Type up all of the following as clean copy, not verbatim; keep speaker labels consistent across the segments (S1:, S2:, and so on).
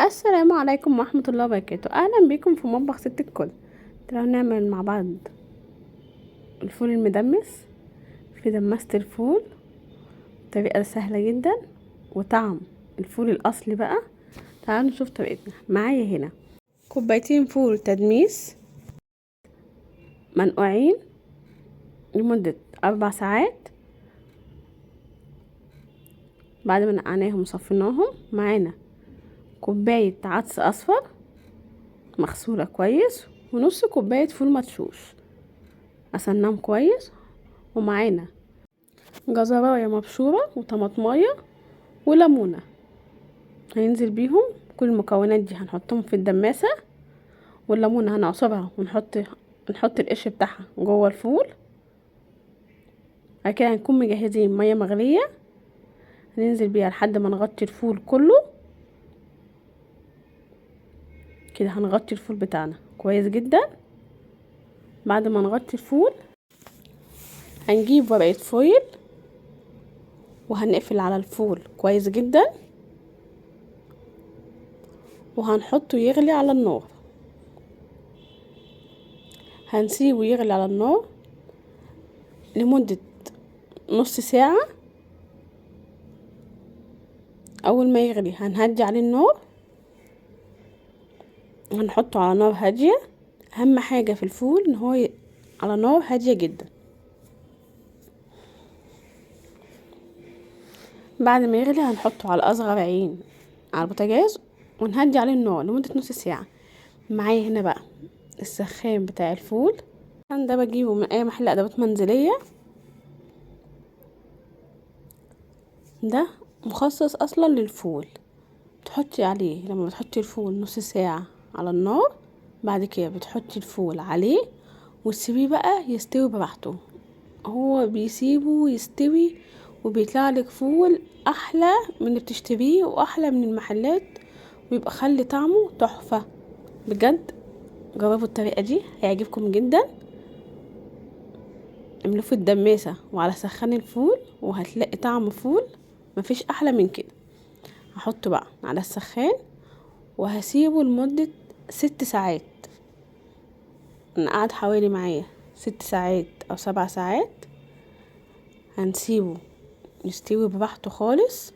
S1: السلام عليكم ورحمة الله وبركاته. اهلا بكم في مطبخ ست الكل. تعالوا نعمل مع بعض الفول المدمس. في دمست الفول طريقة سهلة جدا وطعم الفول الاصلي بقى. تعالوا نشوف طريقتنا. معايا هنا كوبايتين فول تدميس منقوعين لمدة 4 ساعات بعد ما نقعناهم وصفيناهم. معانا كوباية عدس اصفر مغسولة كويس، ونص كوباية فول مدشوش غسلناهم كويس، ومعانا جزراية مبشورة وطماطماية وليمونة هننزل بيهم. كل المكونات دي هنحطهم في الدماسة، والليمونة هنعصرها ونحط القشر بتاعها جوه الفول. بعد كده هنكون مجهزين مية مغلية هننزل بيها لحد ما نغطي الفول كله. كده هنغطي الفول بتاعنا كويس جدا. بعد ما نغطي الفول هنجيب ورقة فويل وهنقفل على الفول كويس جدا، وهنحطه يغلي على النار. هنسيبه يغلي على النار لمدة نص ساعة. اول ما يغلي هنهدي عليه النار، هنحطه على نار هادية. اهم حاجة في الفول ان هو على نار هادية جدا. بعد ما يغلي هنحطه على اصغر عين على البوتاجاز ونهدي عليه النار لمدة نص ساعة. معايا هنا بقى السخان بتاع الفول. انا ده بجيبه من اي محل ادوات منزلية، ده مخصص اصلا للفول. بتحطي عليه لما بتحطي الفول نص ساعة على النار، بعد كده بتحطي الفول عليه وتسيبيه بقى يستوي براحته. هو بيسيبه يستوي وبيطلع لك فول احلى من اللي بتشتريه واحلى من المحلات، ويبقى خلي طعمه تحفة بجد. جربوا الطريقة دي هيعجبكم جدا. اعملوه في الدماسة وعلى سخان الفول وهتلاقي طعم فول مفيش احلى من كده. هحطه بقى على السخان وهسيبه لمدة 6 ساعات. قعد حوالي معايا 6 ساعات او 7 ساعات. هنسيبه يستوي براحته خالص.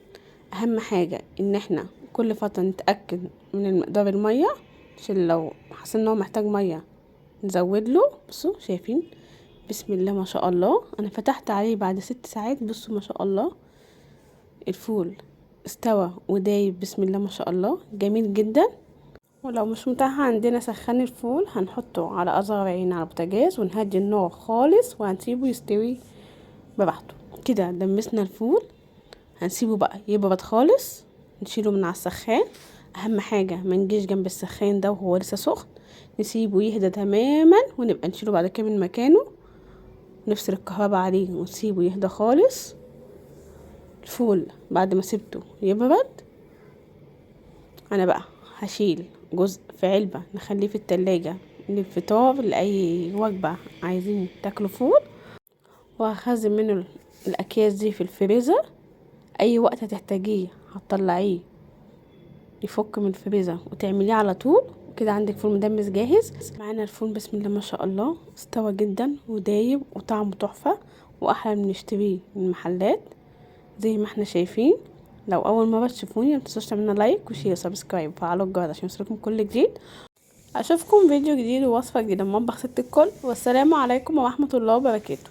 S1: اهم حاجة ان احنا كل فترة نتأكد من مقدار المية، عشان لو حسينا ان هو محتاج مية نزود له. بصوا شايفين بسم الله ما شاء الله. انا فتحت عليه بعد 6 ساعات. بصوا ما شاء الله الفول استوى ودايب بسم الله ما شاء الله جميل جدا. ولو مش متاح عندنا سخان الفول هنحطه على اصغر عين على البوتاجاز ونهدي النار خالص وهنسيبه يستوي براحته. كده دمسنا الفول. هنسيبه بقى يبرد خالص، نشيله من على السخان. اهم حاجه ما نجيش جنب السخان ده وهو لسه سخن، نسيبه يهدى تماما ونبقى نشيله بعد كده من مكانه، نفصل الكهرباء عليه ونسيبه يهدى خالص. الفول بعد ما سبته يبرد انا بقى هشيل جزء في علبة نخليه في التلاجة للفطار لأي وجبة عايزين تاكلوا فول، وهخزن منه الأكياس دي في الفريزر. أي وقت هتحتاجيه هتطلعيه يفك من الفريزر وتعمليه على طول. كده عندك فول مدمس جاهز. معانا الفول بسم الله ما شاء الله استوى جدا ودايب وطعمه تحفة واحلى من نشتريه من المحلات زي ما احنا شايفين. لو اول مره تشوفوني متنسوش تعملوا لايك وشير وسبسكرايب وفعلوا الجرس عشان يوصلكم كل جديد. اشوفكم فيديو جديد ووصفه جديده من مطبخ ست الكل، والسلام عليكم ورحمه الله وبركاته.